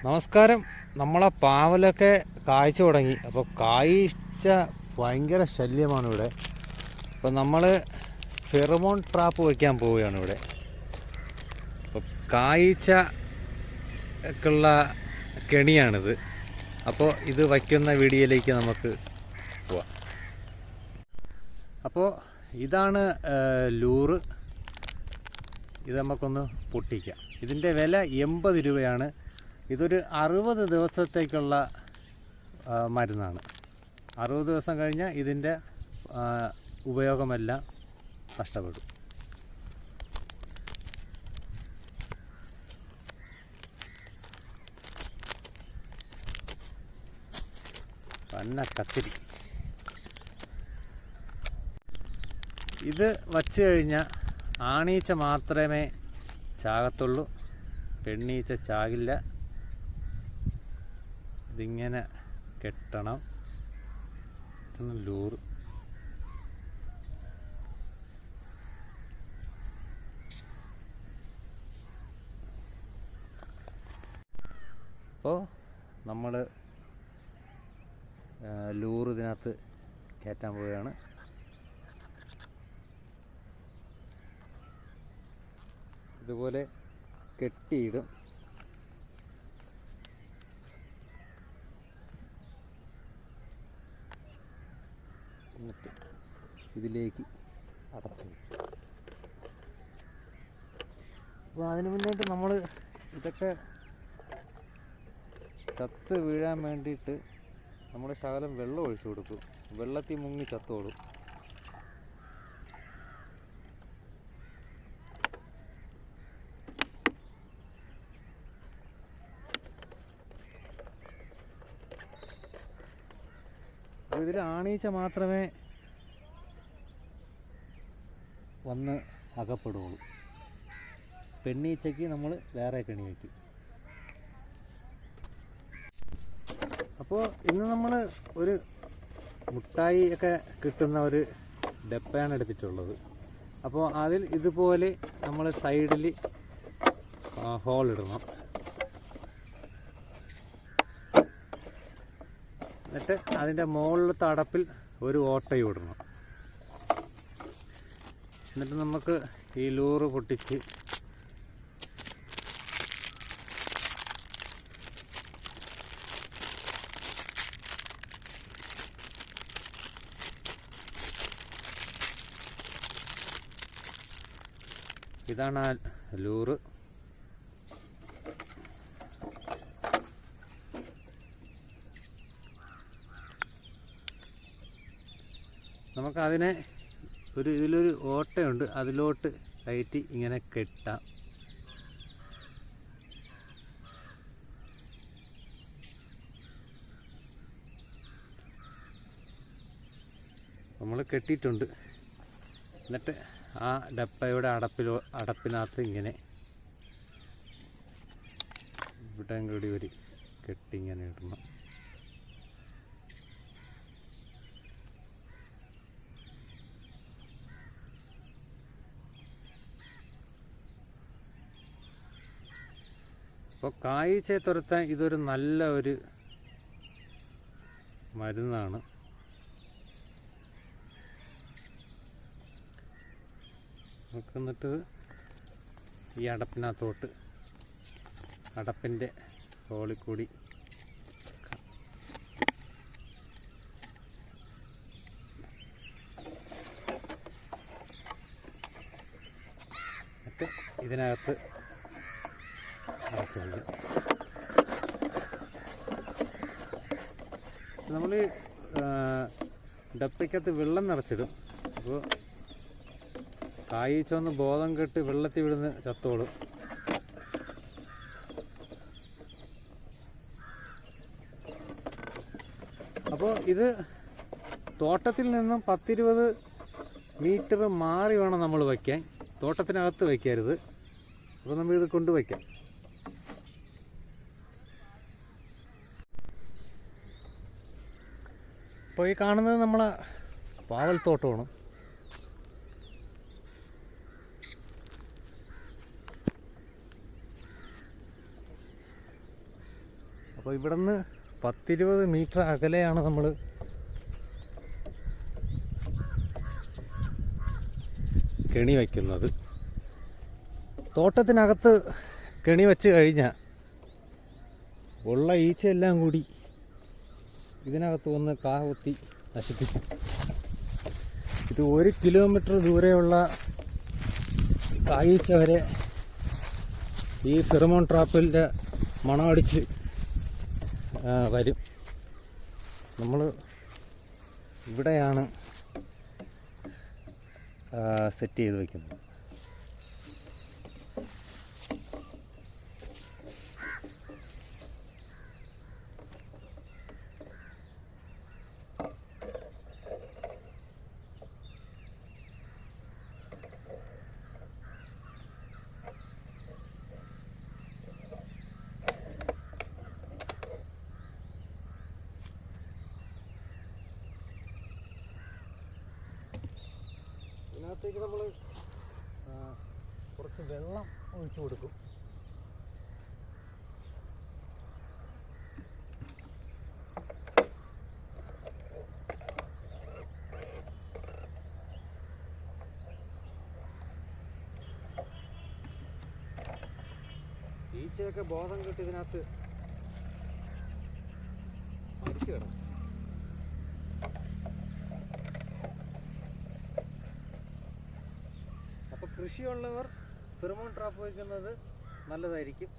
നമസ്കാരം. നമ്മളെ പാവലൊക്കെ കായ്ച്ചു തുടങ്ങി. അപ്പോൾ കായ്ച്ച ഭയങ്കര ശല്യമാണ് ഇവിടെ. അപ്പോൾ നമ്മൾ ഫെറമോൺ ട്രാപ്പ് വയ്ക്കാൻ പോവുകയാണ് ഇവിടെ. അപ്പോൾ കായ്ച്ചുള്ള കെണിയാണിത്. അപ്പോൾ ഇത് വയ്ക്കുന്ന വീഡിയോയിലേക്ക് നമുക്ക് പോവാം. അപ്പോൾ ഇതാണ് ലൂറ്. ഇത് നമുക്കൊന്ന് പൊട്ടിക്കാം. ഇതിൻ്റെ വില 80 രൂപയാണ്. ഇതൊരു 60 ദിവസത്തേക്കുള്ള മരുന്നാണ്. 60 ദിവസം കഴിഞ്ഞാൽ ഇതിൻ്റെ ഉപയോഗമെല്ലാം നഷ്ടപ്പെടും. പന്ന കത്തിരി. ഇത് വച്ച് കഴിഞ്ഞാൽ ആണീച്ച മാത്രമേ ചാകത്തുള്ളൂ, പെണ്ണീച്ച ചാകില്ല. ഇതിങ്ങനെ കെട്ടണം. ലൂറ്. അപ്പോൾ നമ്മൾ ലൂറ് ഇതിനകത്ത് കയറ്റാൻ പോവുകയാണ്. ഇതുപോലെ കെട്ടിയിടും. എന്നിട്ട് ഇതിലേക്ക് അടച്ചു. അപ്പോൾ അതിന് മുന്നായിട്ട് നമ്മൾ ഇതൊക്കെ ചത്ത് വീഴാൻ വേണ്ടിയിട്ട് നമ്മൾ ശകലം വെള്ളം ഒഴിച്ചു കൊടുക്കും. വെള്ളത്തിൽ മുങ്ങി ചത്തോളും. അപ്പോൾ ഇതിൽ ആണീച്ച മാത്രമേ വന്ന് അകപ്പെടുകയുള്ളൂ. പെണ്ണീച്ചയ്ക്ക് നമ്മൾ വേറെ കെണി വയ്ക്കും. അപ്പോൾ ഇന്ന് നമ്മൾ ഒരു മുട്ടായി ഒക്കെ കിട്ടുന്ന ഒരു ഡപ്പയാണ് എടുത്തിട്ടുള്ളത്. അപ്പോൾ അതിൽ ഇതുപോലെ നമ്മൾ സൈഡിൽ ഹോൾ ഇടണം. എന്നിട്ട് അതിൻ്റെ മുകളിലത്തെ അടപ്പിൽ ഒരു ഓട്ടയും ഇടണം. എന്നിട്ട് നമുക്ക് ഈ ലൂറ് പൊട്ടിച്ച് ഇതാണ് ആ ലൂറ്. നമുക്കതിനെ ഇതിലൊരു ഓട്ടയുണ്ട്, അതിലോട്ട് കയറ്റി ഇങ്ങനെ കെട്ടാം. നമ്മൾ കെട്ടിയിട്ടുണ്ട്. എന്നിട്ട് ആ ഡപ്പയുടെ അടപ്പിനകത്ത് ഇങ്ങനെ ഇവിടെ കൂടി ഒരു കെട്ടിങ്ങനെ ഇടണം. അപ്പോൾ കായ്ച്ചയെ തുരത്താൻ ഇതൊരു നല്ല ഒരു മരുന്നാണ്. നമുക്ക് എന്നിട്ട് ഈ അടപ്പിനകത്തോട്ട് അടപ്പിൻ്റെ ഹോളിൽ കൂടി എന്നിട്ട് ഇതിനകത്ത് അടച്ചു വയ്ക്കും. നമ്മൾ ഡപ്പയ്ക്കകത്ത് വെള്ളം നിറച്ചിടും. അപ്പോൾ കായ്ച്ചൊന്ന് ബോധം കെട്ട് വെള്ളത്തിൽ വിടുന്ന് ചത്തോളും. അപ്പോൾ ഇത് തോട്ടത്തിൽ നിന്നും 10-20 മീറ്റർ മാറി വേണം നമ്മൾ വയ്ക്കാൻ. തോട്ടത്തിനകത്ത് വയ്ക്കരുത്. അപ്പോൾ നമ്മളിത് കൊണ്ടുവയ്ക്കാം. ഇപ്പോൾ ഈ കാണുന്നത് നമ്മളെ പാവൽ തോട്ടമാണ്. അപ്പോൾ ഇവിടെ നിന്ന് 10-20 മീറ്റർ അകലെയാണ് നമ്മൾ കെണി വയ്ക്കുന്നത്. തോട്ടത്തിനകത്ത് കെണി വെച്ച് കഴിഞ്ഞാൽ ഉള്ള ഈച്ചയെല്ലാം കൂടി ഇതിനകത്ത് വന്ന് കാ കുത്തി നശിപ്പിക്കും. ഇത് 1 കിലോമീറ്റർ ദൂരെയുള്ള കായീച്ച വരെ ഈ ഫെറമോൺ ട്രാപ്പിൻ്റെ മണമടിച്ച് വരും. നമ്മൾ ഇവിടെയാണ് സെറ്റ് ചെയ്ത് വയ്ക്കുന്നത്. ഇതിനകത്തേക്ക് നമ്മൾ കുറച്ച് വെള്ളം ഒഴിച്ചു കൊടുക്കും. ഈച്ചയൊക്കെ ബോധം കിട്ടി ഇതിനകത്ത് മരിച്ചു കിടക്കും. അപ്പോൾ കൃഷിയുള്ളവർ ഫെറമോൺ ട്രാപ്പ് വയ്ക്കുന്നത് നല്ലതായിരിക്കും.